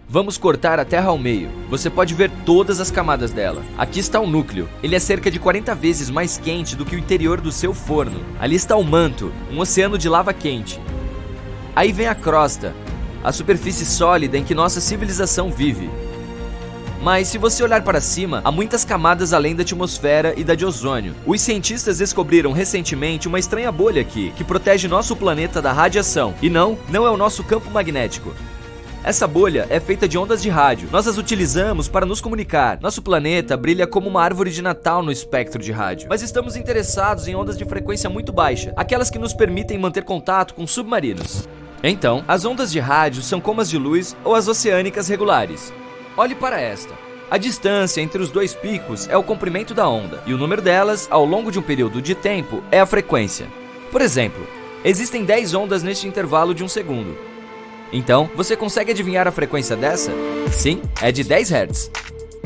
Vamos cortar a Terra ao meio. Você pode ver todas as camadas dela. Aqui está o núcleo. Ele é cerca de 40 vezes mais quente do que o interior do seu forno. Ali está o manto, um oceano de lava quente. Aí vem a crosta, a superfície sólida em que nossa civilização vive. Mas se você olhar para cima, há muitas camadas além da atmosfera e da de ozônio. Os cientistas descobriram recentemente uma estranha bolha aqui, que protege nosso planeta da radiação. E não é o nosso campo magnético. Essa bolha é feita de ondas de rádio. Nós as utilizamos para nos comunicar. Nosso planeta brilha como uma árvore de Natal no espectro de rádio. Mas estamos interessados em ondas de frequência muito baixa, aquelas que nos permitem manter contato com submarinos. Então, as ondas de rádio são como as de luz ou as oceânicas regulares. Olhe para esta. A distância entre os dois picos é o comprimento da onda, e o número delas, ao longo de um período de tempo, é a frequência. Por exemplo, existem 10 ondas neste intervalo de 1 segundo. Então, você consegue adivinhar a frequência dessa? Sim, é de 10 Hz.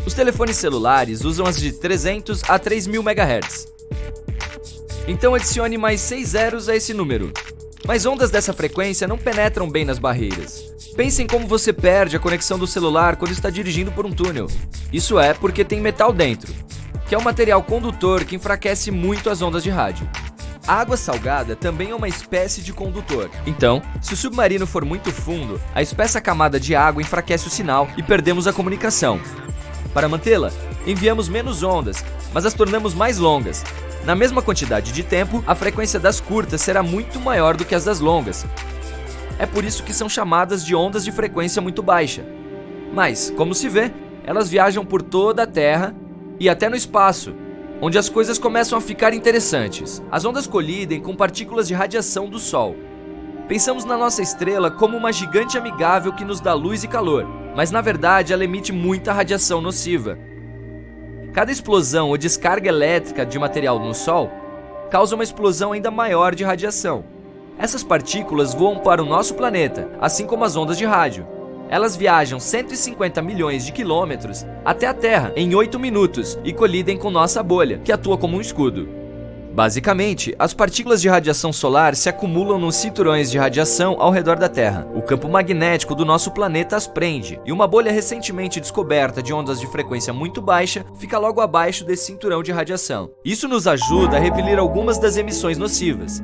Os telefones celulares usam as de 300 a 3000 MHz. Então adicione mais 6 zeros a esse número. Mas ondas dessa frequência não penetram bem nas barreiras. Pense em como você perde a conexão do celular quando está dirigindo por um túnel. Isso é porque tem metal dentro, que é um material condutor que enfraquece muito as ondas de rádio. A água salgada também é uma espécie de condutor. Então, se o submarino for muito fundo, a espessa camada de água enfraquece o sinal e perdemos a comunicação. Para mantê-la, enviamos menos ondas, mas as tornamos mais longas. Na mesma quantidade de tempo, a frequência das curtas será muito maior do que as das longas. É por isso que são chamadas de ondas de frequência muito baixa. Mas, como se vê, elas viajam por toda a Terra e até no espaço, onde as coisas começam a ficar interessantes. As ondas colidem com partículas de radiação do Sol. Pensamos na nossa estrela como uma gigante amigável que nos dá luz e calor, mas na verdade ela emite muita radiação nociva. Cada explosão ou descarga elétrica de material no Sol causa uma explosão ainda maior de radiação. Essas partículas voam para o nosso planeta, assim como as ondas de rádio. Elas viajam 150 milhões de quilômetros até a Terra em 8 minutos e colidem com nossa bolha, que atua como um escudo. Basicamente, as partículas de radiação solar se acumulam nos cinturões de radiação ao redor da Terra. O campo magnético do nosso planeta as prende, e uma bolha recentemente descoberta de ondas de frequência muito baixa fica logo abaixo desse cinturão de radiação. Isso nos ajuda a repelir algumas das emissões nocivas.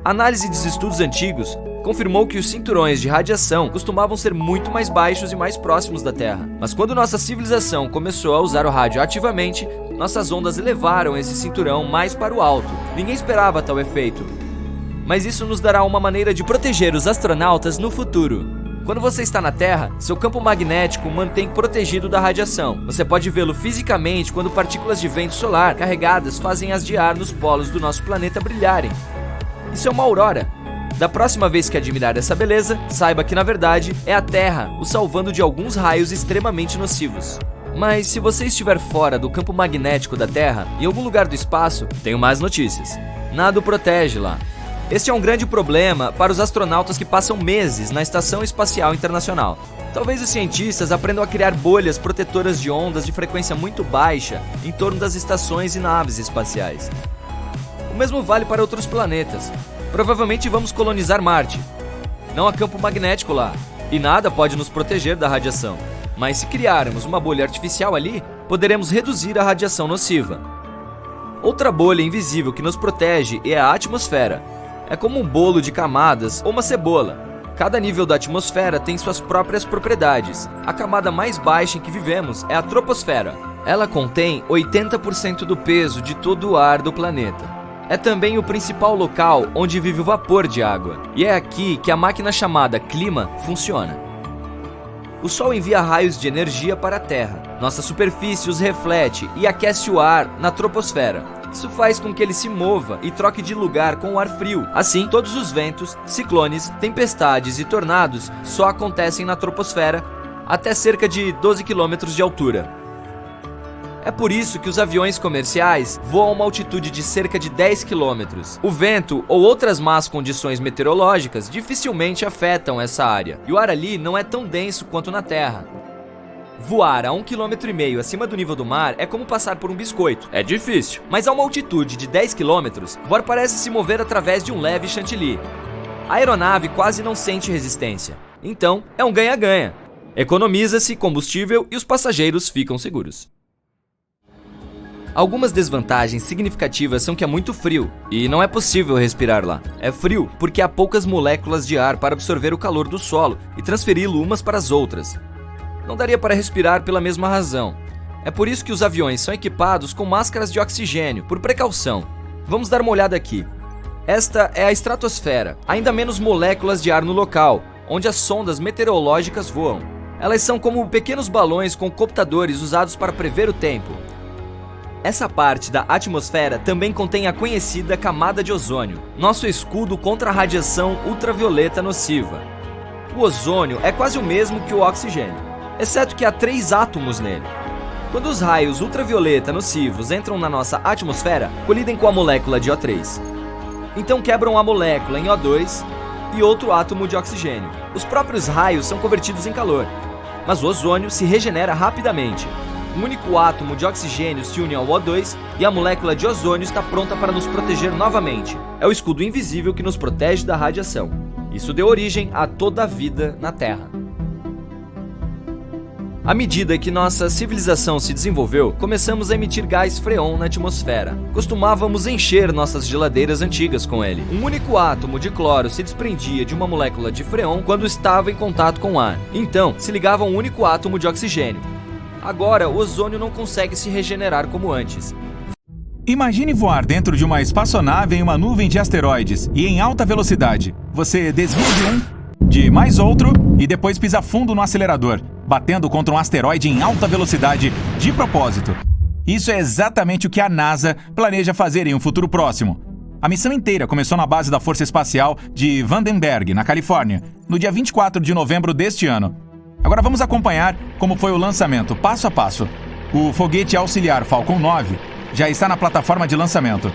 A análise dos estudos antigos confirmou que os cinturões de radiação costumavam ser muito mais baixos e mais próximos da Terra. Mas quando nossa civilização começou a usar o rádio ativamente, nossas ondas elevaram esse cinturão mais para o alto. Ninguém esperava tal efeito. Mas isso nos dará uma maneira de proteger os astronautas no futuro. Quando você está na Terra, seu campo magnético mantém protegido da radiação. Você pode vê-lo fisicamente quando partículas de vento solar carregadas fazem as de ar nos polos do nosso planeta brilharem. Isso é uma aurora. Da próxima vez que admirar essa beleza, saiba que na verdade é a Terra o salvando de alguns raios extremamente nocivos. Mas se você estiver fora do campo magnético da Terra, em algum lugar do espaço, tenho más notícias. Nada o protege lá. Este é um grande problema para os astronautas que passam meses na Estação Espacial Internacional. Talvez os cientistas aprendam a criar bolhas protetoras de ondas de frequência muito baixa em torno das estações e naves espaciais. O mesmo vale para outros planetas. Provavelmente vamos colonizar Marte. Não há campo magnético lá, e nada pode nos proteger da radiação. Mas se criarmos uma bolha artificial ali, poderemos reduzir a radiação nociva. Outra bolha invisível que nos protege é a atmosfera. É como um bolo de camadas ou uma cebola. Cada nível da atmosfera tem suas próprias propriedades. A camada mais baixa em que vivemos é a troposfera. Ela contém 80% do peso de todo o ar do planeta. É também o principal local onde vive o vapor de água. E é aqui que a máquina chamada clima funciona. O Sol envia raios de energia para a Terra. Nossa superfície os reflete e aquece o ar na troposfera. Isso faz com que ele se mova e troque de lugar com o ar frio. Assim, todos os ventos, ciclones, tempestades e tornados só acontecem na troposfera até cerca de 12 km de altura. É por isso que os aviões comerciais voam a uma altitude de cerca de 10 km. O vento ou outras más condições meteorológicas dificilmente afetam essa área, e o ar ali não é tão denso quanto na Terra. Voar a 1,5 km acima do nível do mar é como passar por um biscoito. É difícil, mas a uma altitude de 10 km, voar parece se mover através de um leve chantilly. A aeronave quase não sente resistência, então é um ganha-ganha. Economiza-se combustível e os passageiros ficam seguros. Algumas desvantagens significativas são que é muito frio e não é possível respirar lá. É frio porque há poucas moléculas de ar para absorver o calor do solo e transferi-lo umas para as outras. Não daria para respirar pela mesma razão. É por isso que os aviões são equipados com máscaras de oxigênio, por precaução. Vamos dar uma olhada aqui. Esta é a estratosfera, ainda menos moléculas de ar no local, onde as sondas meteorológicas voam. Elas são como pequenos balões com computadores usados para prever o tempo. Essa parte da atmosfera também contém a conhecida camada de ozônio, nosso escudo contra a radiação ultravioleta nociva. O ozônio é quase o mesmo que o oxigênio, exceto que há 3 átomos nele. Quando os raios ultravioleta nocivos entram na nossa atmosfera, colidem com a molécula de O3. Então quebram a molécula em O2 e outro átomo de oxigênio. Os próprios raios são convertidos em calor, mas o ozônio se regenera rapidamente. Um único átomo de oxigênio se une ao O2 e a molécula de ozônio está pronta para nos proteger novamente. É o escudo invisível que nos protege da radiação. Isso deu origem a toda a vida na Terra. À medida que nossa civilização se desenvolveu, começamos a emitir gás freon na atmosfera. Costumávamos encher nossas geladeiras antigas com ele. Um único átomo de cloro se desprendia de uma molécula de freon quando estava em contato com o ar. Então, se ligava a um único átomo de oxigênio. Agora, o ozônio não consegue se regenerar como antes. Imagine voar dentro de uma espaçonave em uma nuvem de asteroides e em alta velocidade. Você desvia de mais outro e depois pisa fundo no acelerador, batendo contra um asteroide em alta velocidade de propósito. Isso é exatamente o que a NASA planeja fazer em um futuro próximo. A missão inteira começou na base da Força Espacial de Vandenberg, na Califórnia, no dia 24 de novembro deste ano. Agora vamos acompanhar como foi o lançamento, passo a passo. O foguete auxiliar Falcon 9 já está na plataforma de lançamento.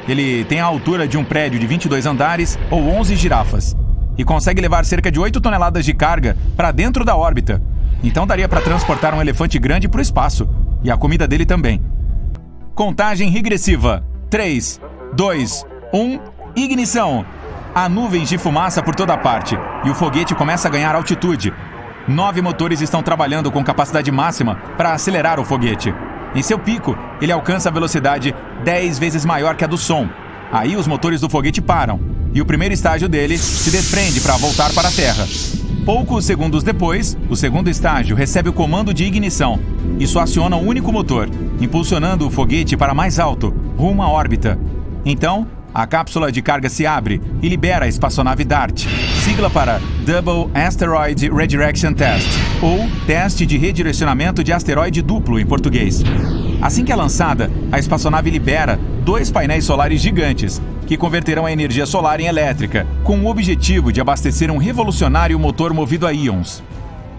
Ele tem a altura de um prédio de 22 andares ou 11 girafas e consegue levar cerca de 8 toneladas de carga para dentro da órbita. Então daria para transportar um elefante grande para o espaço e a comida dele também. Contagem regressiva. 3, 2, 1, ignição! Há nuvens de fumaça por toda parte e o foguete começa a ganhar altitude. 9 motores estão trabalhando com capacidade máxima para acelerar o foguete. Em seu pico, ele alcança a velocidade 10 vezes maior que a do som. Aí os motores do foguete param e o primeiro estágio dele se desprende para voltar para a Terra. Poucos segundos depois, o segundo estágio recebe o comando de ignição. Isso aciona um único motor, impulsionando o foguete para mais alto, rumo à órbita. Então, a cápsula de carga se abre e libera a espaçonave DART, sigla para Double Asteroid Redirection Test, ou Teste de Redirecionamento de Asteroide Duplo em português. Assim que é lançada, a espaçonave libera 2 painéis solares gigantes, que converterão a energia solar em elétrica, com o objetivo de abastecer um revolucionário motor movido a íons.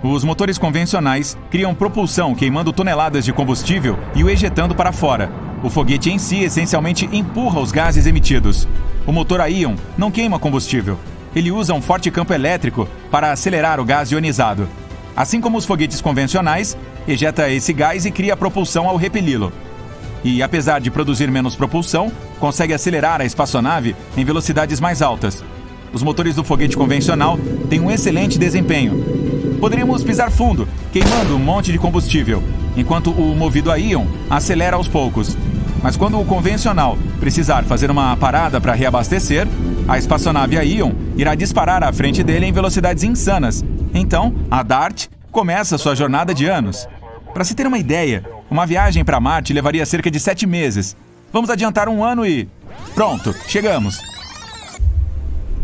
Os motores convencionais criam propulsão queimando toneladas de combustível e o ejetando para fora. O foguete em si essencialmente empurra os gases emitidos. O motor a íon não queima combustível. Ele usa um forte campo elétrico para acelerar o gás ionizado. Assim como os foguetes convencionais, ejeta esse gás e cria propulsão ao repeli-lo. E, apesar de produzir menos propulsão, consegue acelerar a espaçonave em velocidades mais altas. Os motores do foguete convencional têm um excelente desempenho. Poderíamos pisar fundo, queimando um monte de combustível, enquanto o movido a íon acelera aos poucos. Mas quando o convencional precisar fazer uma parada para reabastecer, a espaçonave a íon irá disparar à frente dele em velocidades insanas. Então, a DART começa sua jornada de anos. Para se ter uma ideia, uma viagem para Marte levaria cerca de 7 meses. Vamos adiantar 1 ano e... pronto, chegamos!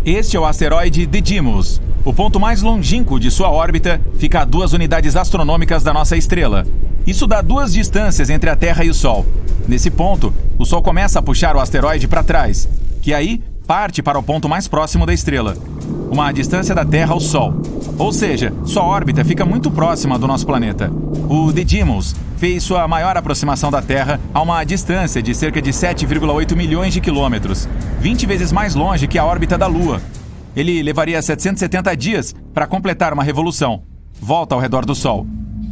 Este é o asteroide Didymos. O ponto mais longínquo de sua órbita fica a 2 unidades astronômicas da nossa estrela. Isso dá 2 distâncias entre a Terra e o Sol. Nesse ponto, o Sol começa a puxar o asteroide para trás, que aí parte para o ponto mais próximo da estrela, uma distância da Terra ao Sol. Ou seja, sua órbita fica muito próxima do nosso planeta. O Didymos fez sua maior aproximação da Terra a uma distância de cerca de 7,8 milhões de quilômetros, 20 vezes mais longe que a órbita da Lua. Ele levaria 770 dias para completar uma revolução, volta ao redor do Sol.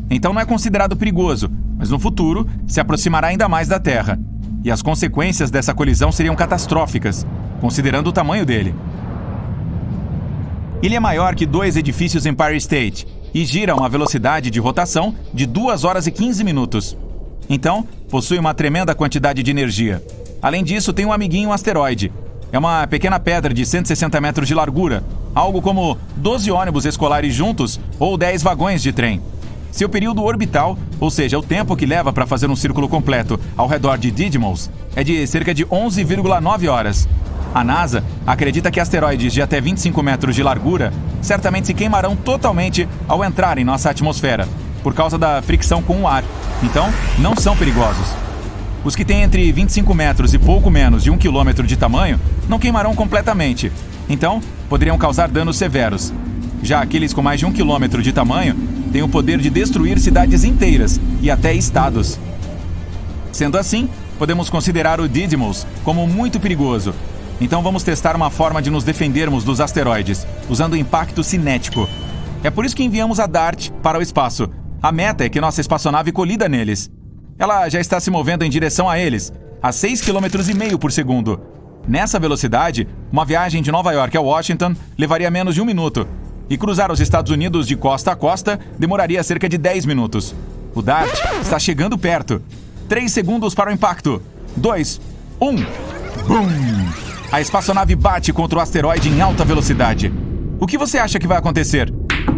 Então não é considerado perigoso, mas no futuro se aproximará ainda mais da Terra. E as consequências dessa colisão seriam catastróficas, considerando o tamanho dele. Ele é maior que 2 edifícios Empire State e gira a uma velocidade de rotação de 2 horas e 15 minutos. Então, possui uma tremenda quantidade de energia. Além disso, tem um amiguinho asteroide. É uma pequena pedra de 160 metros de largura, algo como 12 ônibus escolares juntos ou 10 vagões de trem. Seu período orbital, ou seja, o tempo que leva para fazer um círculo completo ao redor de Didymos, é de cerca de 11,9 horas. A NASA acredita que asteroides de até 25 metros de largura certamente se queimarão totalmente ao entrar em nossa atmosfera, por causa da fricção com o ar. Então, não são perigosos. Os que têm entre 25 metros e pouco menos de 1 quilômetro de tamanho não queimarão completamente. Então, poderiam causar danos severos. Já aqueles com mais de 1 quilômetro de tamanho têm o poder de destruir cidades inteiras e até estados. Sendo assim, podemos considerar o Didymos como muito perigoso. Então vamos testar uma forma de nos defendermos dos asteroides, usando impacto cinético. É por isso que enviamos a DART para o espaço. A meta é que nossa espaçonave colida neles. Ela já está se movendo em direção a eles, a 6,5 km por segundo. Nessa velocidade, uma viagem de Nova York a Washington levaria menos de 1 minuto. E cruzar os Estados Unidos de costa a costa demoraria cerca de 10 minutos. O DART está chegando perto. 3 segundos para o impacto. 2, 1. Bum! A espaçonave bate contra o asteroide em alta velocidade. O que você acha que vai acontecer?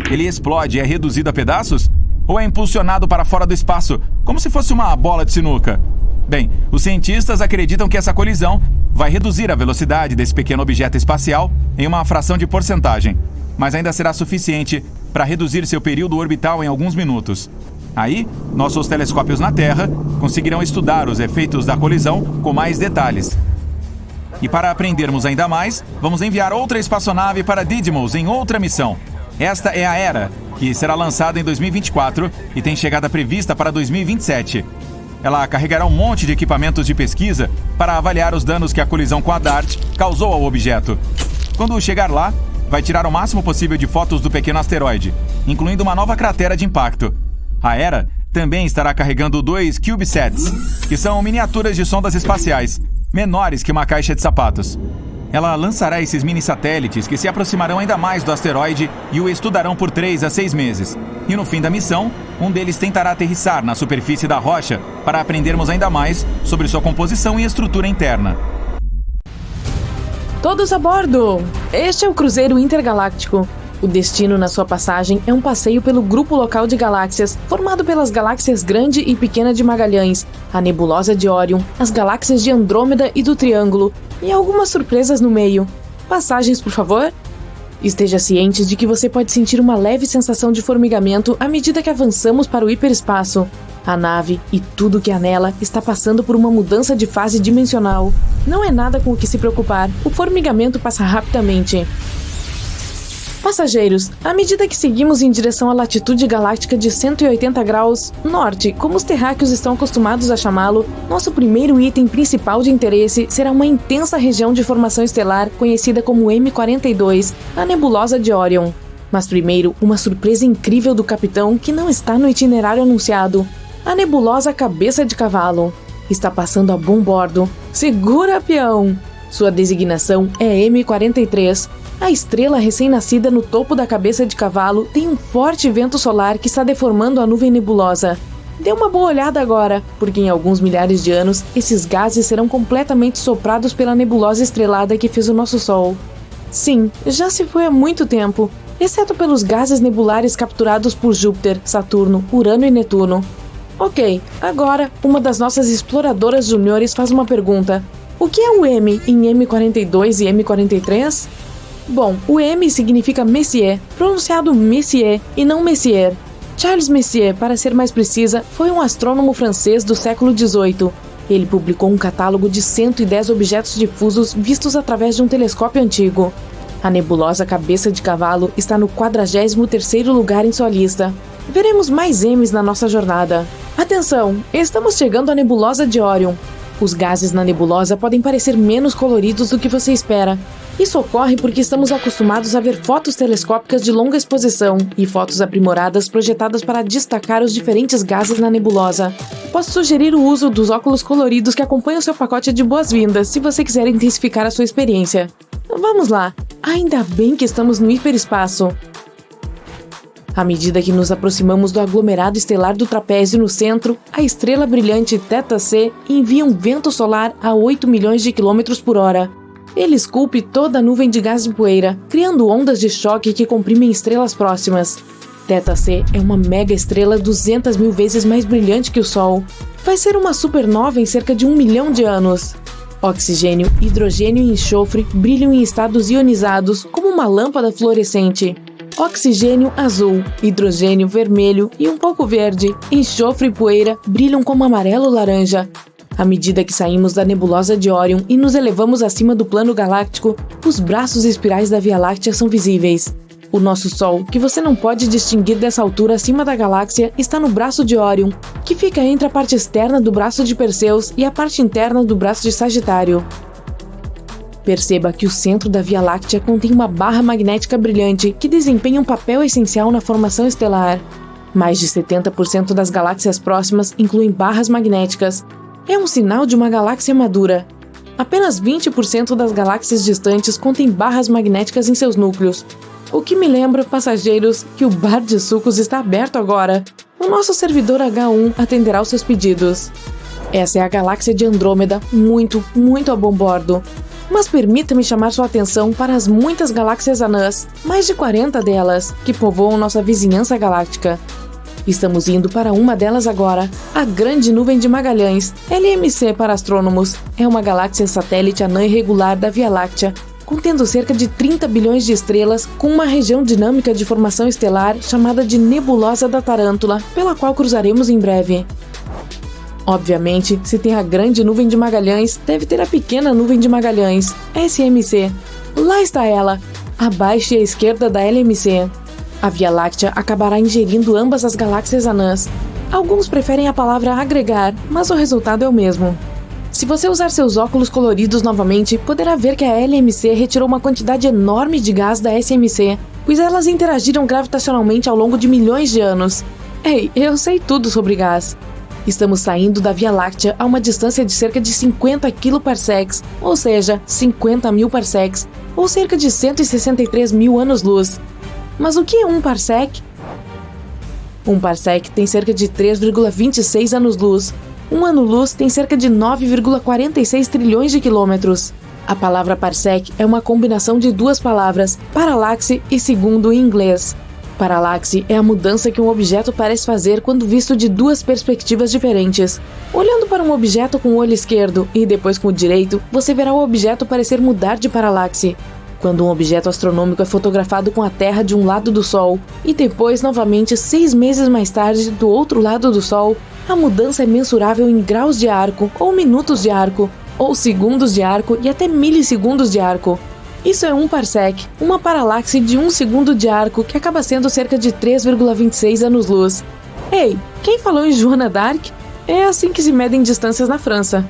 Ele explode e é reduzido a pedaços? Ou é impulsionado para fora do espaço, como se fosse uma bola de sinuca? Bem, os cientistas acreditam que essa colisão vai reduzir a velocidade desse pequeno objeto espacial em uma fração de porcentagem, mas ainda será suficiente para reduzir seu período orbital em alguns minutos. Aí, nossos telescópios na Terra conseguirão estudar os efeitos da colisão com mais detalhes. E para aprendermos ainda mais, vamos enviar outra espaçonave para Didymos em outra missão. Esta é a Hera, que será lançada em 2024 e tem chegada prevista para 2027. Ela carregará um monte de equipamentos de pesquisa para avaliar os danos que a colisão com a DART causou ao objeto. Quando chegar lá, vai tirar o máximo possível de fotos do pequeno asteroide, incluindo uma nova cratera de impacto. A Hera também estará carregando 2 CubeSats, que são miniaturas de sondas espaciais, menores que uma caixa de sapatos. Ela lançará esses mini-satélites que se aproximarão ainda mais do asteroide e o estudarão por 3 a 6 meses. E no fim da missão, um deles tentará aterrissar na superfície da rocha para aprendermos ainda mais sobre sua composição e estrutura interna. Todos a bordo! Este é o Cruzeiro Intergaláctico. O destino na sua passagem é um passeio pelo grupo local de galáxias, formado pelas galáxias Grande e Pequena de Magalhães, a nebulosa de Órion, as galáxias de Andrômeda e do Triângulo, e algumas surpresas no meio. Passagens, por favor? Esteja ciente de que você pode sentir uma leve sensação de formigamento à medida que avançamos para o hiperespaço. A nave e tudo que há nela está passando por uma mudança de fase dimensional. Não é nada com o que se preocupar, o formigamento passa rapidamente. Passageiros, à medida que seguimos em direção à latitude galáctica de 180 graus norte, como os terráqueos estão acostumados a chamá-lo, nosso primeiro item principal de interesse será uma intensa região de formação estelar conhecida como M42, a nebulosa de Órion. Mas primeiro, uma surpresa incrível do capitão que não está no itinerário anunciado. A nebulosa Cabeça de Cavalo. Está passando a bom bordo. Segura, peão! Sua designação é M43. A estrela recém-nascida no topo da Cabeça de Cavalo tem um forte vento solar que está deformando a nuvem nebulosa. Dê uma boa olhada agora, porque em alguns milhares de anos, esses gases serão completamente soprados pela nebulosa estrelada que fez o nosso Sol. Sim, já se foi há muito tempo, exceto pelos gases nebulares capturados por Júpiter, Saturno, Urano e Netuno. Ok, agora, uma das nossas exploradoras juniores faz uma pergunta. O que é o M em M42 e M43? Bom, o M significa Messier, pronunciado Messier e não Messier. Charles Messier, para ser mais precisa, foi um astrônomo francês do século XVIII. Ele publicou um catálogo de 110 objetos difusos vistos através de um telescópio antigo. A nebulosa Cabeça de Cavalo está no 43º lugar em sua lista. Veremos mais M's na nossa jornada. Atenção, estamos chegando à nebulosa de Órion. Os gases na nebulosa podem parecer menos coloridos do que você espera. Isso ocorre porque estamos acostumados a ver fotos telescópicas de longa exposição e fotos aprimoradas projetadas para destacar os diferentes gases na nebulosa. Posso sugerir o uso dos óculos coloridos que acompanham seu pacote de boas-vindas se você quiser intensificar a sua experiência. Vamos lá! Ainda bem que estamos no hiperespaço. À medida que nos aproximamos do aglomerado estelar do trapézio no centro, a estrela brilhante Theta C envia um vento solar a 8 milhões de quilômetros por hora. Ele esculpe toda a nuvem de gás e poeira, criando ondas de choque que comprimem estrelas próximas. Theta C é uma mega estrela 200 mil vezes mais brilhante que o Sol. Vai ser uma supernova em cerca de 1 milhão de anos. Oxigênio, hidrogênio e enxofre brilham em estados ionizados como uma lâmpada fluorescente. Oxigênio azul, hidrogênio vermelho e um pouco verde, enxofre e poeira brilham como amarelo-laranja. À medida que saímos da nebulosa de Órion e nos elevamos acima do plano galáctico, os braços espirais da Via Láctea são visíveis. O nosso Sol, que você não pode distinguir dessa altura acima da galáxia, está no braço de Órion, que fica entre a parte externa do braço de Perseus e a parte interna do braço de Sagitário. Perceba que o centro da Via Láctea contém uma barra magnética brilhante que desempenha um papel essencial na formação estelar. Mais de 70% das galáxias próximas incluem barras magnéticas. É um sinal de uma galáxia madura. Apenas 20% das galáxias distantes contêm barras magnéticas em seus núcleos. O que me lembra, passageiros, que o bar de sucos está aberto agora. O nosso servidor H1 atenderá aos seus pedidos. Essa é a galáxia de Andrômeda, muito a bom bordo. Mas permita-me chamar sua atenção para as muitas galáxias anãs, mais de 40 delas, que povoam nossa vizinhança galáctica. Estamos indo para uma delas agora, a Grande Nuvem de Magalhães, LMC para astrônomos. É uma galáxia satélite anã irregular da Via Láctea, contendo cerca de 30 bilhões de estrelas, com uma região dinâmica de formação estelar chamada de Nebulosa da Tarântula, pela qual cruzaremos em breve. Obviamente, se tem a Grande Nuvem de Magalhães, deve ter a Pequena Nuvem de Magalhães, SMC. Lá está ela, abaixo e à esquerda da LMC. A Via Láctea acabará ingerindo ambas as galáxias anãs. Alguns preferem a palavra agregar, mas o resultado é o mesmo. Se você usar seus óculos coloridos novamente, poderá ver que a LMC retirou uma quantidade enorme de gás da SMC, pois elas interagiram gravitacionalmente ao longo de milhões de anos. Ei, eu sei tudo sobre gás. Estamos saindo da Via Láctea a uma distância de cerca de 50 kParsecs, ou seja, 50 mil parsecs, ou cerca de 163 mil anos-luz. Mas o que é um parsec? Um parsec tem cerca de 3,26 anos-luz. Um ano-luz tem cerca de 9,46 trilhões de quilômetros. A palavra parsec é uma combinação de duas palavras, paralaxe e segundo em inglês. Paralaxe é a mudança que um objeto parece fazer quando visto de duas perspectivas diferentes. Olhando para um objeto com o olho esquerdo e depois com o direito, você verá o objeto parecer mudar de paralaxe. Quando um objeto astronômico é fotografado com a Terra de um lado do Sol e depois novamente 6 meses mais tarde do outro lado do Sol, a mudança é mensurável em graus de arco, ou minutos de arco, ou segundos de arco e até milissegundos de arco. Isso é um parsec, uma paralaxe de 1 segundo de arco, que acaba sendo cerca de 3,26 anos-luz. Ei, quem falou em Joana d'Arc? É assim que se medem distâncias na França.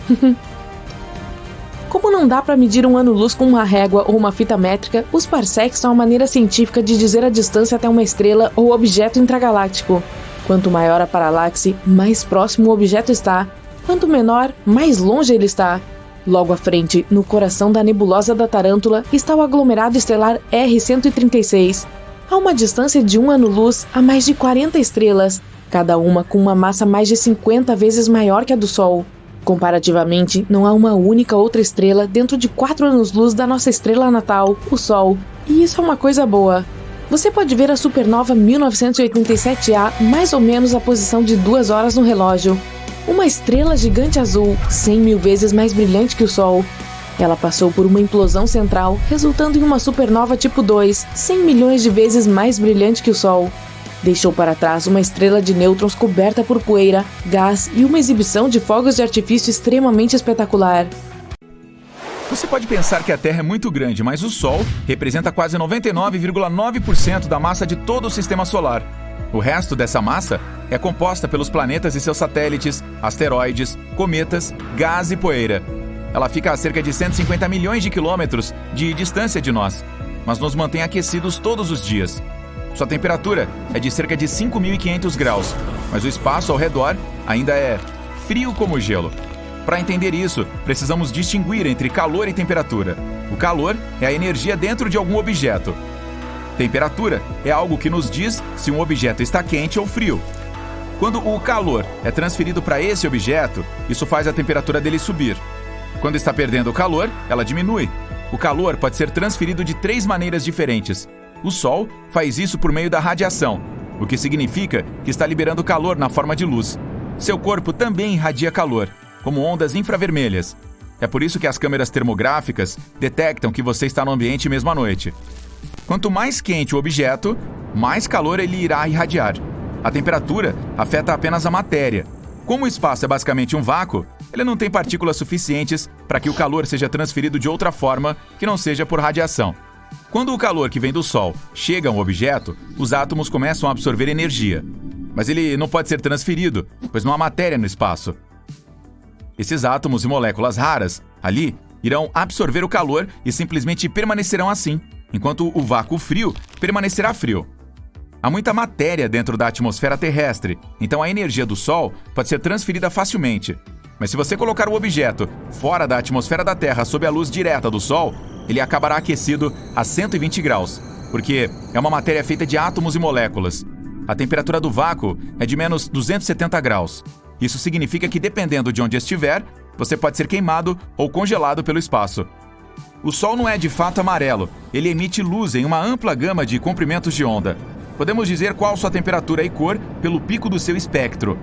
Como não dá para medir um ano-luz com uma régua ou uma fita métrica, os parsecs são a maneira científica de dizer a distância até uma estrela ou objeto intragaláctico. Quanto maior a paralaxe, mais próximo o objeto está. Quanto menor, mais longe ele está. Logo à frente, no coração da nebulosa da Tarântula, está o aglomerado estelar R136. A uma distância de 1 ano-luz, há mais de 40 estrelas, cada uma com uma massa mais de 50 vezes maior que a do Sol. Comparativamente, não há uma única outra estrela dentro de 4 anos-luz da nossa estrela natal, o Sol, e isso é uma coisa boa. Você pode ver a supernova 1987A mais ou menos à posição de 2 horas no relógio. Uma estrela gigante azul, 100 mil vezes mais brilhante que o Sol. Ela passou por uma implosão central, resultando em uma supernova tipo 2, 100 milhões de vezes mais brilhante que o Sol. Deixou para trás uma estrela de nêutrons coberta por poeira, gás e uma exibição de fogos de artifício extremamente espetacular. Você pode pensar que a Terra é muito grande, mas o Sol representa quase 99,9% da massa de todo o Sistema Solar. O resto dessa massa é composta pelos planetas e seus satélites, asteroides, cometas, gás e poeira. Ela fica a cerca de 150 milhões de quilômetros de distância de nós, mas nos mantém aquecidos todos os dias. Sua temperatura é de cerca de 5.500 graus, mas o espaço ao redor ainda é frio como gelo. Para entender isso, precisamos distinguir entre calor e temperatura. O calor é a energia dentro de algum objeto. Temperatura é algo que nos diz se um objeto está quente ou frio. Quando o calor é transferido para esse objeto, isso faz a temperatura dele subir. Quando está perdendo o calor, ela diminui. O calor pode ser transferido de 3 maneiras diferentes. O Sol faz isso por meio da radiação, o que significa que está liberando calor na forma de luz. Seu corpo também irradia calor, como ondas infravermelhas. É por isso que as câmeras termográficas detectam que você está no ambiente mesmo à noite. Quanto mais quente o objeto, mais calor ele irá irradiar. A temperatura afeta apenas a matéria. Como o espaço é basicamente um vácuo, ele não tem partículas suficientes para que o calor seja transferido de outra forma que não seja por radiação. Quando o calor que vem do Sol chega a um objeto, os átomos começam a absorver energia. Mas ele não pode ser transferido, pois não há matéria no espaço. Esses átomos e moléculas raras, ali, irão absorver o calor e simplesmente permanecerão assim, enquanto o vácuo frio permanecerá frio. Há muita matéria dentro da atmosfera terrestre, então a energia do Sol pode ser transferida facilmente. Mas se você colocar o objeto fora da atmosfera da Terra sob a luz direta do Sol, ele acabará aquecido a 120 graus, porque é uma matéria feita de átomos e moléculas. A temperatura do vácuo é de menos 270 graus. Isso significa que, dependendo de onde estiver, você pode ser queimado ou congelado pelo espaço. O Sol não é de fato amarelo, ele emite luz em uma ampla gama de comprimentos de onda. Podemos dizer qual sua temperatura e cor pelo pico do seu espectro.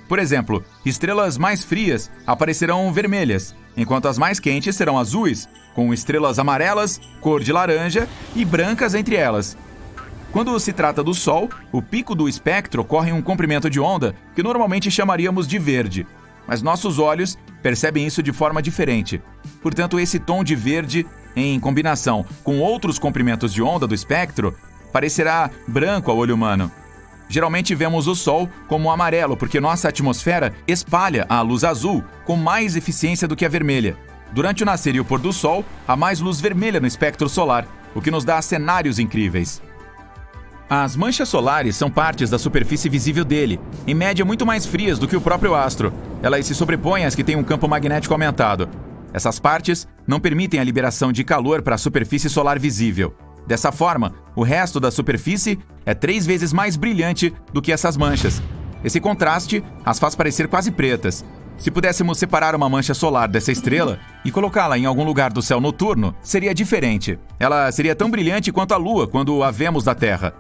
Por exemplo, estrelas mais frias aparecerão vermelhas, enquanto as mais quentes serão azuis, com estrelas amarelas, cor de laranja e brancas entre elas. Quando se trata do Sol, o pico do espectro ocorre em um comprimento de onda que normalmente chamaríamos de verde, mas nossos olhos percebem isso de forma diferente. Portanto, esse tom de verde, em combinação com outros comprimentos de onda do espectro, parecerá branco ao olho humano. Geralmente vemos o Sol como amarelo porque nossa atmosfera espalha a luz azul com mais eficiência do que a vermelha. Durante o nascer e o pôr do Sol, há mais luz vermelha no espectro solar, o que nos dá cenários incríveis. As manchas solares são partes da superfície visível dele, em média muito mais frias do que o próprio astro. Elas se sobrepõem às que têm um campo magnético aumentado. Essas partes não permitem a liberação de calor para a superfície solar visível. Dessa forma, o resto da superfície é 3 vezes mais brilhante do que essas manchas. Esse contraste as faz parecer quase pretas. Se pudéssemos separar uma mancha solar dessa estrela e colocá-la em algum lugar do céu noturno, seria diferente. Ela seria tão brilhante quanto a Lua quando a vemos da Terra.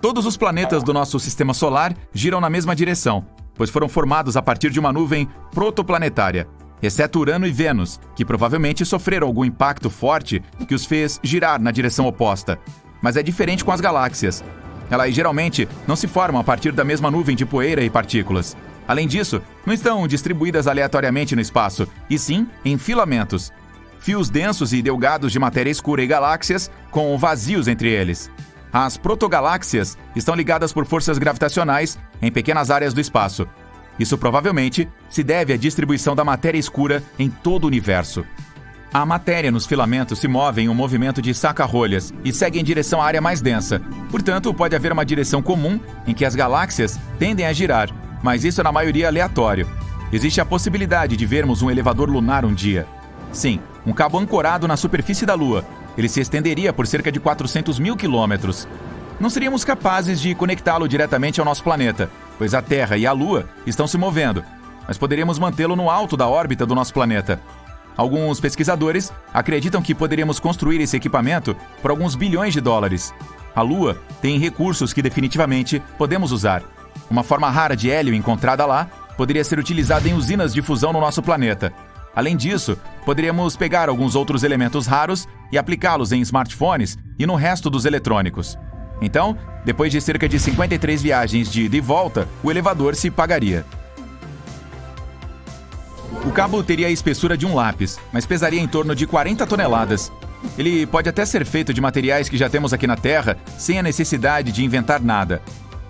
Todos os planetas do nosso sistema solar giram na mesma direção, pois foram formados a partir de uma nuvem protoplanetária, exceto Urano e Vênus, que provavelmente sofreram algum impacto forte que os fez girar na direção oposta. Mas é diferente com as galáxias. Elas geralmente não se formam a partir da mesma nuvem de poeira e partículas. Além disso, não estão distribuídas aleatoriamente no espaço, e sim em filamentos. Fios densos e delgados de matéria escura e galáxias com vazios entre eles. As protogaláxias estão ligadas por forças gravitacionais em pequenas áreas do espaço. Isso provavelmente se deve à distribuição da matéria escura em todo o universo. A matéria nos filamentos se move em um movimento de saca-rolhas e segue em direção à área mais densa. Portanto, pode haver uma direção comum em que as galáxias tendem a girar, mas isso é na maioria aleatório. Existe a possibilidade de vermos um elevador lunar um dia. Sim, um cabo ancorado na superfície da Lua. Ele se estenderia por cerca de 400 mil quilômetros. Não seríamos capazes de conectá-lo diretamente ao nosso planeta, pois a Terra e a Lua estão se movendo, mas poderíamos mantê-lo no alto da órbita do nosso planeta. Alguns pesquisadores acreditam que poderíamos construir esse equipamento por alguns bilhões de dólares. A Lua tem recursos que definitivamente podemos usar. Uma forma rara de hélio encontrada lá poderia ser utilizada em usinas de fusão no nosso planeta. Além disso, poderíamos pegar alguns outros elementos raros e aplicá-los em smartphones e no resto dos eletrônicos. Então, depois de cerca de 53 viagens de ida e volta, o elevador se pagaria. O cabo teria a espessura de um lápis, mas pesaria em torno de 40 toneladas. Ele pode até ser feito de materiais que já temos aqui na Terra, sem a necessidade de inventar nada.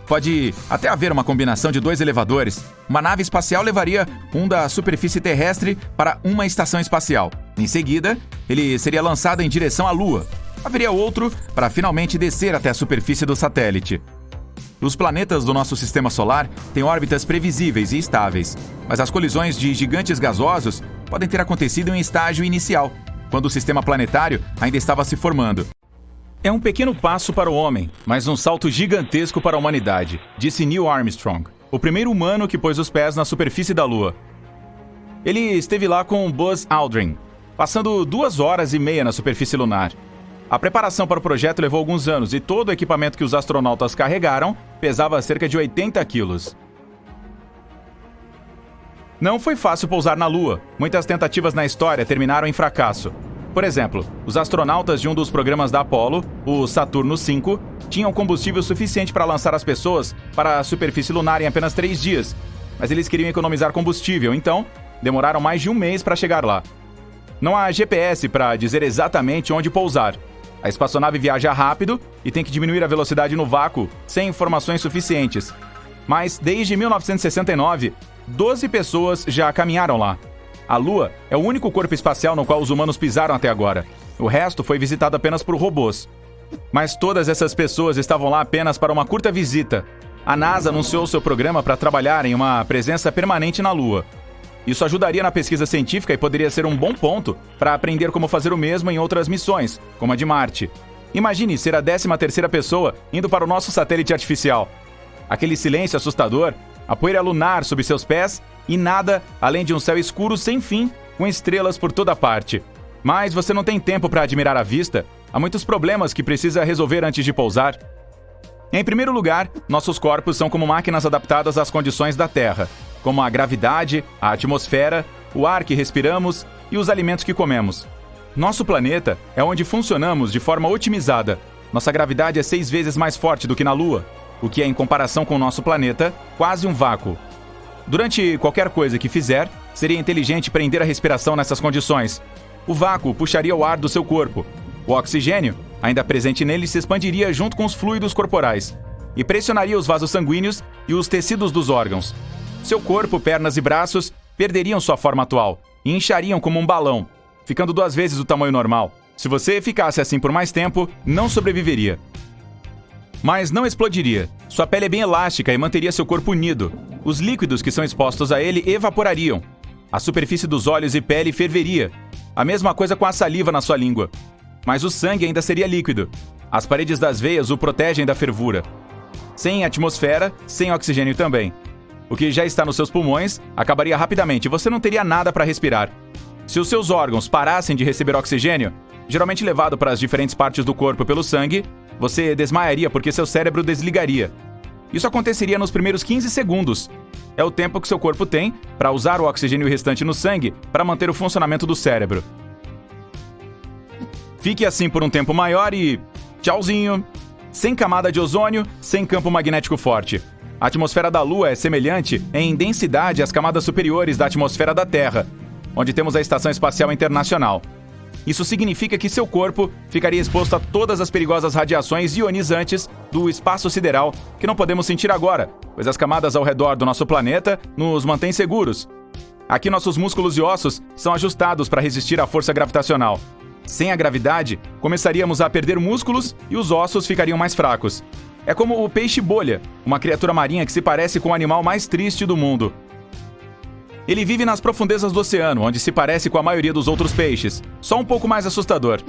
Pode até haver uma combinação de 2 elevadores. Uma nave espacial levaria um da superfície terrestre para uma estação espacial. Em seguida, ele seria lançado em direção à Lua. Haveria outro para finalmente descer até a superfície do satélite. Os planetas do nosso sistema solar têm órbitas previsíveis e estáveis, mas as colisões de gigantes gasosos podem ter acontecido em estágio inicial, quando o sistema planetário ainda estava se formando. É um pequeno passo para o homem, mas um salto gigantesco para a humanidade, disse Neil Armstrong, o primeiro humano que pôs os pés na superfície da Lua. Ele esteve lá com Buzz Aldrin, passando 2 horas e meia na superfície lunar. A preparação para o projeto levou alguns anos e todo o equipamento que os astronautas carregaram pesava cerca de 80 quilos. Não foi fácil pousar na Lua. Muitas tentativas na história terminaram em fracasso. Por exemplo, os astronautas de um dos programas da Apollo, o Saturno V, tinham combustível suficiente para lançar as pessoas para a superfície lunar em apenas 3 dias. Mas eles queriam economizar combustível, então demoraram mais de 1 mês para chegar lá. Não há GPS para dizer exatamente onde pousar. A espaçonave viaja rápido e tem que diminuir a velocidade no vácuo sem informações suficientes. Mas desde 1969, 12 pessoas já caminharam lá. A Lua é o único corpo espacial no qual os humanos pisaram até agora. O resto foi visitado apenas por robôs. Mas todas essas pessoas estavam lá apenas para uma curta visita. A NASA anunciou seu programa para trabalhar em uma presença permanente na Lua. Isso ajudaria na pesquisa científica e poderia ser um bom ponto para aprender como fazer o mesmo em outras missões, como a de Marte. Imagine ser a 13ª pessoa indo para o nosso satélite artificial. Aquele silêncio assustador, a poeira lunar sob seus pés e nada além de um céu escuro sem fim, com estrelas por toda parte. Mas você não tem tempo para admirar a vista. Há muitos problemas que precisa resolver antes de pousar. Em primeiro lugar, nossos corpos são como máquinas adaptadas às condições da Terra, como a gravidade, a atmosfera, o ar que respiramos e os alimentos que comemos. Nosso planeta é onde funcionamos de forma otimizada. Nossa gravidade é 6 vezes mais forte do que na Lua, o que é, em comparação com o nosso planeta, quase um vácuo. Durante qualquer coisa que fizer, seria inteligente prender a respiração nessas condições. O vácuo puxaria o ar do seu corpo. O oxigênio, ainda presente nele, se expandiria junto com os fluidos corporais e pressionaria os vasos sanguíneos e os tecidos dos órgãos. Seu corpo, pernas e braços perderiam sua forma atual e inchariam como um balão, ficando 2 vezes o tamanho normal. Se você ficasse assim por mais tempo, não sobreviveria. Mas não explodiria. Sua pele é bem elástica e manteria seu corpo unido. Os líquidos que são expostos a ele evaporariam. A superfície dos olhos e pele ferveria. A mesma coisa com a saliva na sua língua. Mas o sangue ainda seria líquido. As paredes das veias o protegem da fervura. Sem atmosfera, sem oxigênio também. O que já está nos seus pulmões acabaria rapidamente e você não teria nada para respirar. Se os seus órgãos parassem de receber oxigênio, geralmente levado para as diferentes partes do corpo pelo sangue, você desmaiaria porque seu cérebro desligaria. Isso aconteceria nos primeiros 15 segundos. É o tempo que seu corpo tem para usar o oxigênio restante no sangue para manter o funcionamento do cérebro. Fique assim por um tempo maior e... tchauzinho! Sem camada de ozônio, sem campo magnético forte. A atmosfera da Lua é semelhante em densidade às camadas superiores da atmosfera da Terra, onde temos a Estação Espacial Internacional. Isso significa que seu corpo ficaria exposto a todas as perigosas radiações ionizantes do espaço sideral que não podemos sentir agora, pois as camadas ao redor do nosso planeta nos mantêm seguros. Aqui nossos músculos e ossos são ajustados para resistir à força gravitacional. Sem a gravidade, começaríamos a perder músculos e os ossos ficariam mais fracos. É como o peixe-bolha, uma criatura marinha que se parece com o animal mais triste do mundo. Ele vive nas profundezas do oceano, onde se parece com a maioria dos outros peixes, só um pouco mais assustador.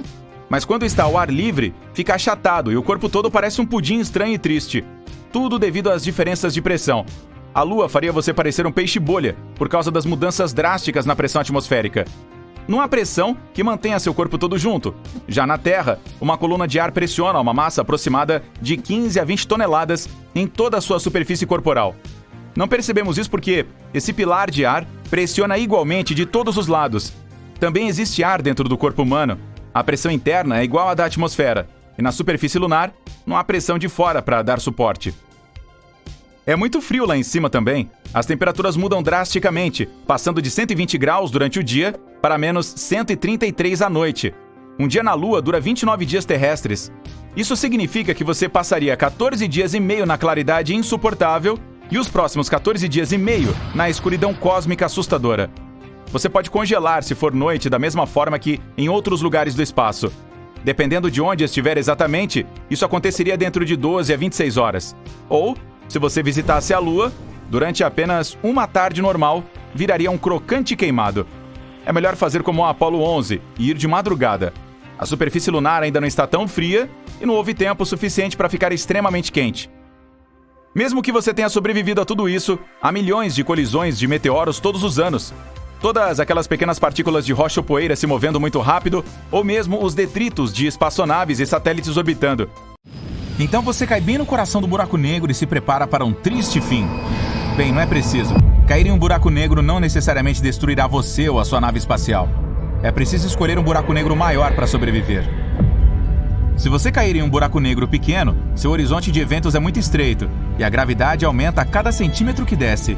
Mas quando está ao ar livre, fica achatado e o corpo todo parece um pudim estranho e triste. Tudo devido às diferenças de pressão. A Lua faria você parecer um peixe-bolha, por causa das mudanças drásticas na pressão atmosférica. Não há pressão que mantenha seu corpo todo junto. Já na Terra, uma coluna de ar pressiona uma massa aproximada de 15 a 20 toneladas em toda a sua superfície corporal. Não percebemos isso porque esse pilar de ar pressiona igualmente de todos os lados. Também existe ar dentro do corpo humano. A pressão interna é igual à da atmosfera, e na superfície lunar não há pressão de fora para dar suporte. É muito frio lá em cima também. As temperaturas mudam drasticamente, passando de 120 graus durante o dia para menos 133 à noite. Um dia na Lua dura 29 dias terrestres. Isso significa que você passaria 14 dias e meio na claridade insuportável e os próximos 14 dias e meio na escuridão cósmica assustadora. Você pode congelar se for noite da mesma forma que em outros lugares do espaço. Dependendo de onde estiver exatamente, isso aconteceria dentro de 12 a 26 horas. Ou, se você visitasse a Lua, durante apenas uma tarde normal, viraria um crocante queimado. É melhor fazer como o Apollo 11 e ir de madrugada. A superfície lunar ainda não está tão fria e não houve tempo suficiente para ficar extremamente quente. Mesmo que você tenha sobrevivido a tudo isso, há milhões de colisões de meteoros todos os anos. Todas aquelas pequenas partículas de rocha ou poeira se movendo muito rápido, ou mesmo os detritos de espaçonaves e satélites orbitando. Então você cai bem no coração do buraco negro e se prepara para um triste fim. Bem, não é preciso. Cair em um buraco negro não necessariamente destruirá você ou a sua nave espacial. É preciso escolher um buraco negro maior para sobreviver. Se você cair em um buraco negro pequeno, seu horizonte de eventos é muito estreito e a gravidade aumenta a cada centímetro que desce.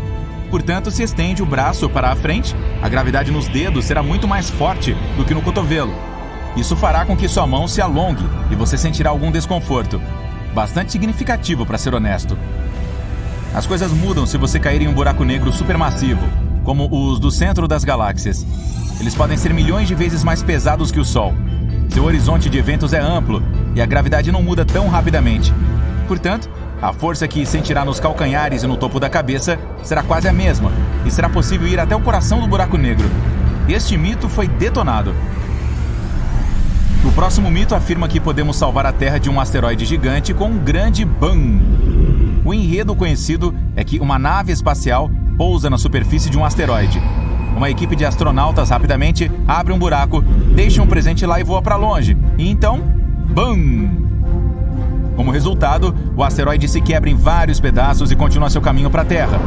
Portanto, se estende o braço para a frente, a gravidade nos dedos será muito mais forte do que no cotovelo. Isso fará com que sua mão se alongue e você sentirá algum desconforto. Bastante significativo, para ser honesto. As coisas mudam se você cair em um buraco negro supermassivo, como os do centro das galáxias. Eles podem ser milhões de vezes mais pesados que o Sol. Seu horizonte de eventos é amplo e a gravidade não muda tão rapidamente. Portanto, a força que sentirá nos calcanhares e no topo da cabeça será quase a mesma, e será possível ir até o coração do buraco negro. Este mito foi detonado. O próximo mito afirma que podemos salvar a Terra de um asteroide gigante com um grande bang. O enredo conhecido é que uma nave espacial pousa na superfície de um asteroide. Uma equipe de astronautas rapidamente abre um buraco, deixa um presente lá e voa para longe. E então, bang! Como resultado, o asteroide se quebra em vários pedaços e continua seu caminho para a Terra.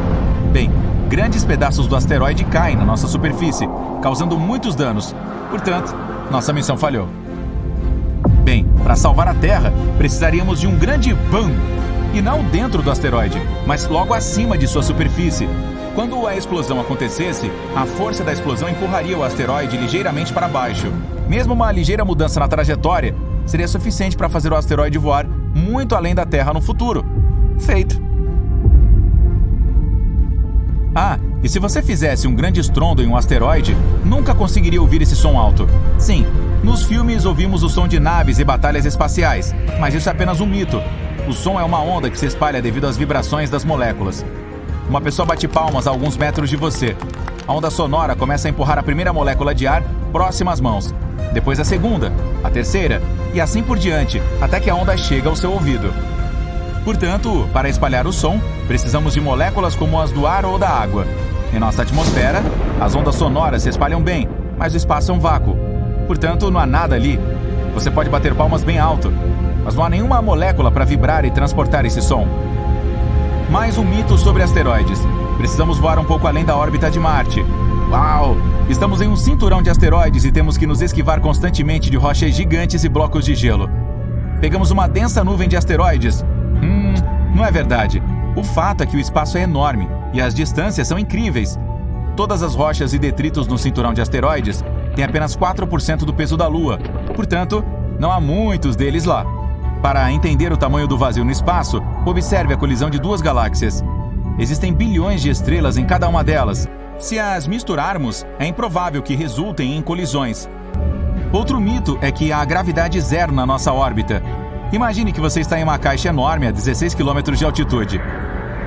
Bem, grandes pedaços do asteroide caem na nossa superfície, causando muitos danos. Portanto, nossa missão falhou. Bem, para salvar a Terra, precisaríamos de um grande bang. E não dentro do asteroide, mas logo acima de sua superfície. Quando a explosão acontecesse, a força da explosão empurraria o asteroide ligeiramente para baixo. Mesmo uma ligeira mudança na trajetória seria suficiente para fazer o asteroide voar muito além da Terra no futuro. Feito. Ah, e se você fizesse um grande estrondo em um asteroide, nunca conseguiria ouvir esse som alto. Sim, nos filmes ouvimos o som de naves e batalhas espaciais, mas isso é apenas um mito. O som é uma onda que se espalha devido às vibrações das moléculas. Uma pessoa bate palmas a alguns metros de você. A onda sonora começa a empurrar a primeira molécula de ar próxima às mãos, depois a segunda, a terceira, e assim por diante, até que a onda chega ao seu ouvido. Portanto, para espalhar o som, precisamos de moléculas como as do ar ou da água. Em nossa atmosfera, as ondas sonoras se espalham bem, mas o espaço é um vácuo. Portanto, não há nada ali. Você pode bater palmas bem alto, mas não há nenhuma molécula para vibrar e transportar esse som. Mais um mito sobre asteroides. Precisamos voar um pouco além da órbita de Marte. Uau! Estamos em um cinturão de asteroides e temos que nos esquivar constantemente de rochas gigantes e blocos de gelo. Pegamos uma densa nuvem de asteroides. Não é verdade. O fato é que o espaço é enorme e as distâncias são incríveis. Todas as rochas e detritos no cinturão de asteroides têm apenas 4% do peso da Lua. Portanto, não há muitos deles lá. Para entender o tamanho do vazio no espaço, observe a colisão de duas galáxias. Existem bilhões de estrelas em cada uma delas. Se as misturarmos, é improvável que resultem em colisões. Outro mito é que há gravidade zero na nossa órbita. Imagine que você está em uma caixa enorme a 16 km de altitude.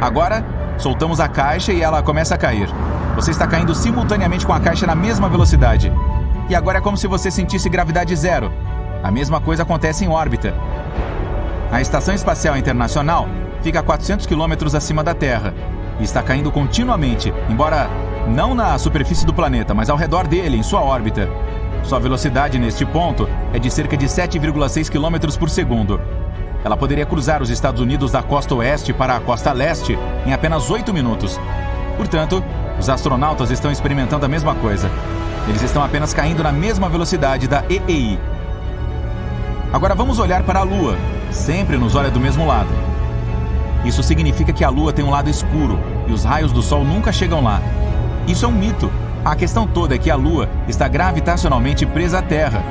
Agora, soltamos a caixa e ela começa a cair. Você está caindo simultaneamente com a caixa na mesma velocidade. E agora é como se você sentisse gravidade zero. A mesma coisa acontece em órbita. A Estação Espacial Internacional fica a 400 km acima da Terra e está caindo continuamente, embora não na superfície do planeta, mas ao redor dele, em sua órbita. Sua velocidade neste ponto é de cerca de 7,6 km por segundo. Ela poderia cruzar os Estados Unidos da costa oeste para a costa leste em apenas 8 minutos. Portanto, os astronautas estão experimentando a mesma coisa. Eles estão apenas caindo na mesma velocidade da EEI. Agora vamos olhar para a Lua. Sempre nos olha do mesmo lado. Isso significa que a Lua tem um lado escuro e os raios do Sol nunca chegam lá. Isso é um mito. A questão toda é que a Lua está gravitacionalmente presa à Terra.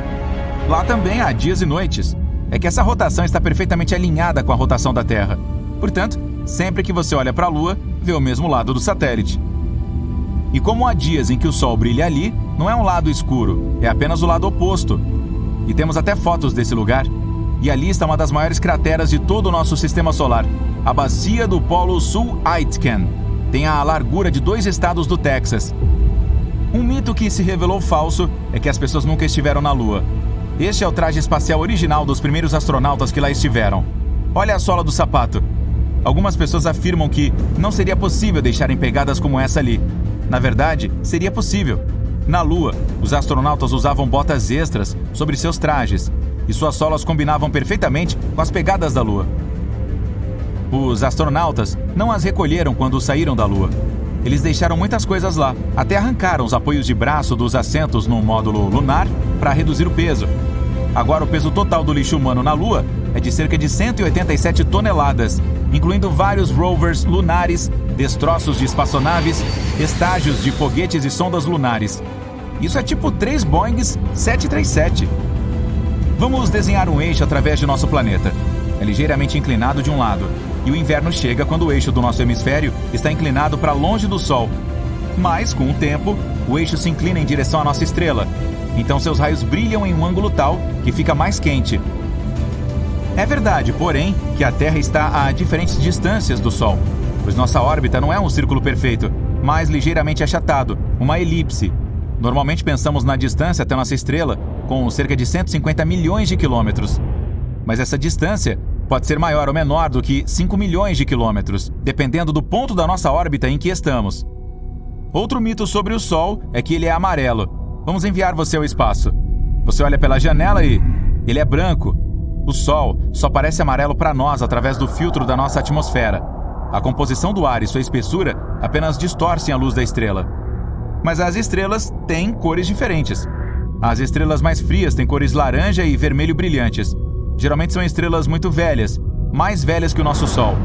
Lá também há dias e noites. É que essa rotação está perfeitamente alinhada com a rotação da Terra. Portanto, sempre que você olha para a Lua, vê o mesmo lado do satélite. E como há dias em que o Sol brilha ali, não é um lado escuro, é apenas o lado oposto. E temos até fotos desse lugar. E ali está uma das maiores crateras de todo o nosso sistema solar, a Bacia do Polo Sul Aitken. Tem a largura de 2 estados do Texas. Um mito que se revelou falso é que as pessoas nunca estiveram na Lua. Este é o traje espacial original dos primeiros astronautas que lá estiveram. Olha a sola do sapato. Algumas pessoas afirmam que não seria possível deixarem pegadas como essa ali. Na verdade, seria possível. Na Lua, os astronautas usavam botas extras sobre seus trajes, e suas solas combinavam perfeitamente com as pegadas da Lua. Os astronautas não as recolheram quando saíram da Lua. Eles deixaram muitas coisas lá, até arrancaram os apoios de braço dos assentos no módulo lunar para reduzir o peso. Agora o peso total do lixo humano na Lua é de cerca de 187 toneladas, incluindo vários rovers lunares, destroços de espaçonaves, estágios de foguetes e sondas lunares. Isso é tipo 3 Boeings 737. Vamos desenhar um eixo através de nosso planeta. É ligeiramente inclinado de um lado, e o inverno chega quando o eixo do nosso hemisfério está inclinado para longe do Sol. Mas, com o tempo, o eixo se inclina em direção à nossa estrela. Então seus raios brilham em um ângulo tal que fica mais quente. É verdade, porém, que a Terra está a diferentes distâncias do Sol, pois nossa órbita não é um círculo perfeito, mas ligeiramente achatado, uma elipse. Normalmente pensamos na distância até nossa estrela, com cerca de 150 milhões de quilômetros. Mas essa distância pode ser maior ou menor do que 5 milhões de quilômetros, dependendo do ponto da nossa órbita em que estamos. Outro mito sobre o Sol é que ele é amarelo. Vamos enviar você ao espaço. Você olha pela janela e ele é branco. O Sol só parece amarelo para nós através do filtro da nossa atmosfera. A composição do ar e sua espessura apenas distorcem a luz da estrela. Mas as estrelas têm cores diferentes. As estrelas mais frias têm cores laranja e vermelho brilhantes. Geralmente são estrelas muito velhas, mais velhas que o nosso Sol.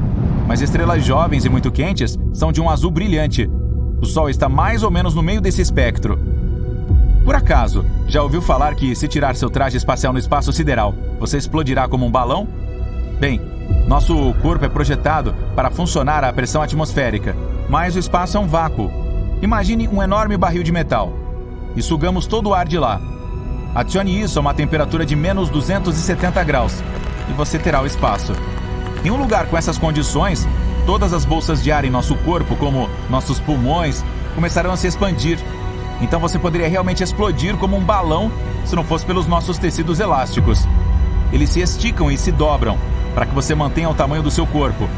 Mas estrelas jovens e muito quentes são de um azul brilhante. O Sol está mais ou menos no meio desse espectro. Por acaso, já ouviu falar que se tirar seu traje espacial no espaço sideral, você explodirá como um balão? Bem, nosso corpo é projetado para funcionar à pressão atmosférica, mas o espaço é um vácuo. Imagine um enorme barril de metal e sugamos todo o ar de lá. Adicione isso a uma temperatura de menos 270 graus e você terá o espaço. Em um lugar com essas condições, todas as bolsas de ar em nosso corpo, como nossos pulmões, começarão a se expandir. Então você poderia realmente explodir como um balão se não fosse pelos nossos tecidos elásticos. Eles se esticam e se dobram para que você mantenha o tamanho do seu corpo.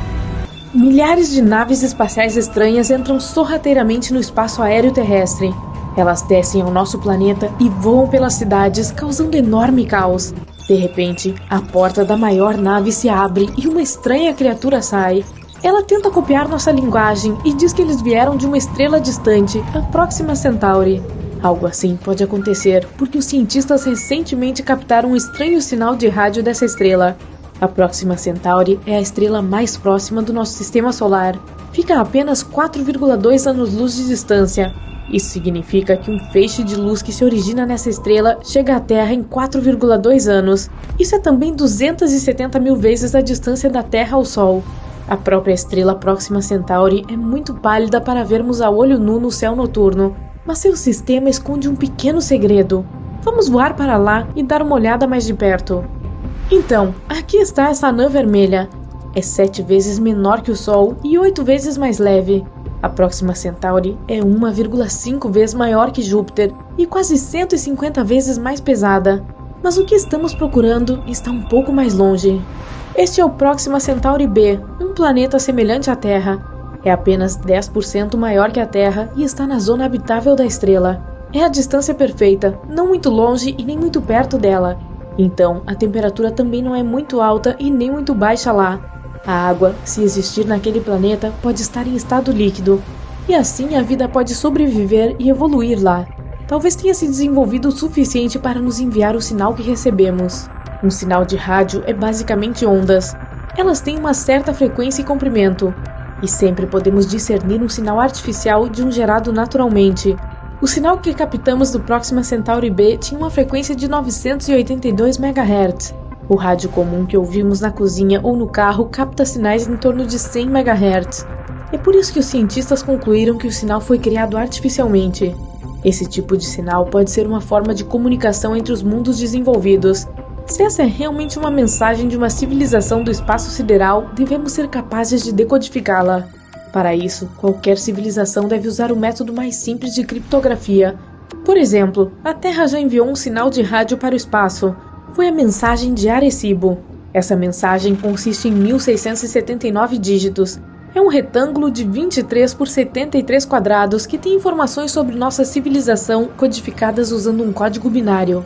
Milhares de naves espaciais estranhas entram sorrateiramente no espaço aéreo terrestre. Elas descem ao nosso planeta e voam pelas cidades, causando enorme caos. De repente, a porta da maior nave se abre e uma estranha criatura sai. Ela tenta copiar nossa linguagem e diz que eles vieram de uma estrela distante, a Próxima Centauri. Algo assim pode acontecer porque os cientistas recentemente captaram um estranho sinal de rádio dessa estrela. A Próxima Centauri é a estrela mais próxima do nosso sistema solar. Fica a apenas 4,2 anos-luz de distância. Isso significa que um feixe de luz que se origina nessa estrela chega à Terra em 4,2 anos. Isso é também 270 mil vezes a distância da Terra ao Sol. A própria estrela Próxima Centauri é muito pálida para vermos a olho nu no céu noturno, mas seu sistema esconde um pequeno segredo. Vamos voar para lá e dar uma olhada mais de perto. Então, aqui está essa anã vermelha. É 7 vezes menor que o Sol e 8 vezes mais leve. A Próxima Centauri é 1,5 vezes maior que Júpiter e quase 150 vezes mais pesada. Mas o que estamos procurando está um pouco mais longe. Este é o Próxima Centauri B, um planeta semelhante à Terra. É apenas 10% maior que a Terra e está na zona habitável da estrela. É a distância perfeita, não muito longe e nem muito perto dela. Então, a temperatura também não é muito alta e nem muito baixa lá. A água, se existir naquele planeta, pode estar em estado líquido. E assim a vida pode sobreviver e evoluir lá. Talvez tenha se desenvolvido o suficiente para nos enviar o sinal que recebemos. Um sinal de rádio é basicamente ondas. Elas têm uma certa frequência e comprimento. E sempre podemos discernir um sinal artificial de um gerado naturalmente. O sinal que captamos do Próxima Centauri B tinha uma frequência de 982 MHz. O rádio comum que ouvimos na cozinha ou no carro capta sinais em torno de 100 MHz. É por isso que os cientistas concluíram que o sinal foi criado artificialmente. Esse tipo de sinal pode ser uma forma de comunicação entre os mundos desenvolvidos. Se essa é realmente uma mensagem de uma civilização do espaço sideral, devemos ser capazes de decodificá-la. Para isso, qualquer civilização deve usar o método mais simples de criptografia. Por exemplo, a Terra já enviou um sinal de rádio para o espaço, foi a mensagem de Arecibo. Essa mensagem consiste em 1679 dígitos. É um retângulo de 23 por 73 quadrados que tem informações sobre nossa civilização codificadas usando um código binário.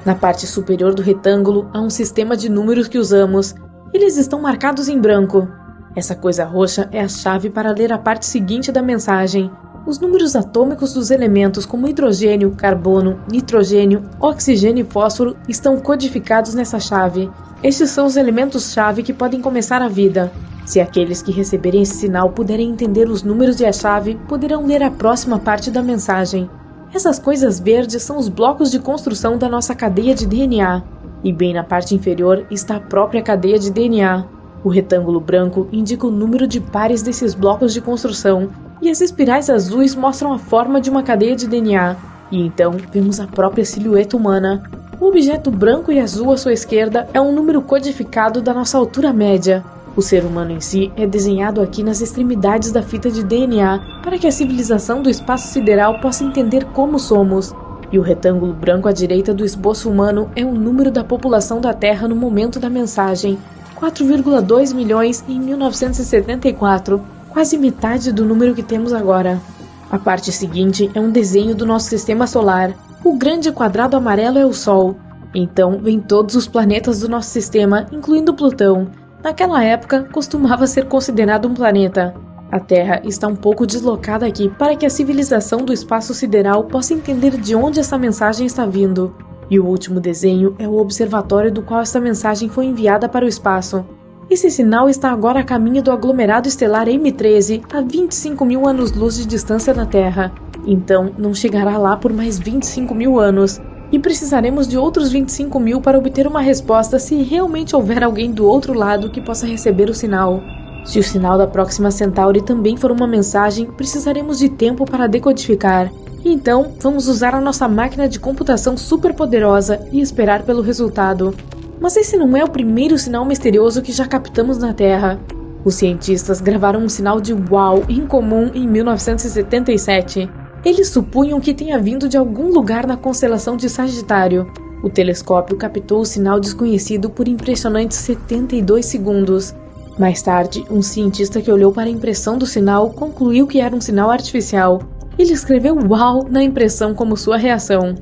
Na parte superior do retângulo há um sistema de números que usamos. Eles estão marcados em branco. Essa coisa roxa é a chave para ler a parte seguinte da mensagem. Os números atômicos dos elementos como hidrogênio, carbono, nitrogênio, oxigênio e fósforo estão codificados nessa chave. Estes são os elementos-chave que podem começar a vida. Se aqueles que receberem esse sinal puderem entender os números e a chave, poderão ler a próxima parte da mensagem. Essas coisas verdes são os blocos de construção da nossa cadeia de DNA. E bem na parte inferior está a própria cadeia de DNA. O retângulo branco indica o número de pares desses blocos de construção, e as espirais azuis mostram a forma de uma cadeia de DNA. E então vemos a própria silhueta humana. O objeto branco e azul à sua esquerda é um número codificado da nossa altura média. O ser humano em si é desenhado aqui nas extremidades da fita de DNA para que a civilização do espaço sideral possa entender como somos. E o retângulo branco à direita do esboço humano é o número da população da Terra no momento da mensagem. 4,2 milhões em 1974, quase metade do número que temos agora. A parte seguinte é um desenho do nosso sistema solar. O grande quadrado amarelo é o Sol. Então vem todos os planetas do nosso sistema, incluindo Plutão. Naquela época, costumava ser considerado um planeta. A Terra está um pouco deslocada aqui para que a civilização do espaço sideral possa entender de onde essa mensagem está vindo. E o último desenho é o observatório do qual essa mensagem foi enviada para o espaço. Esse sinal está agora a caminho do aglomerado estelar M13, a 25 mil anos-luz de distância da Terra. Então, não chegará lá por mais 25 mil anos. E precisaremos de outros 25 mil para obter uma resposta se realmente houver alguém do outro lado que possa receber o sinal. Se o sinal da Próxima Centauri também for uma mensagem, precisaremos de tempo para decodificar. Então, vamos usar a nossa máquina de computação superpoderosa e esperar pelo resultado. Mas esse não é o primeiro sinal misterioso que já captamos na Terra. Os cientistas gravaram um sinal de uau incomum em 1977. Eles supunham que tenha vindo de algum lugar na constelação de Sagitário. O telescópio captou o sinal desconhecido por impressionantes 72 segundos. Mais tarde, um cientista que olhou para a impressão do sinal concluiu que era um sinal artificial. Ele escreveu uau na impressão como sua reação.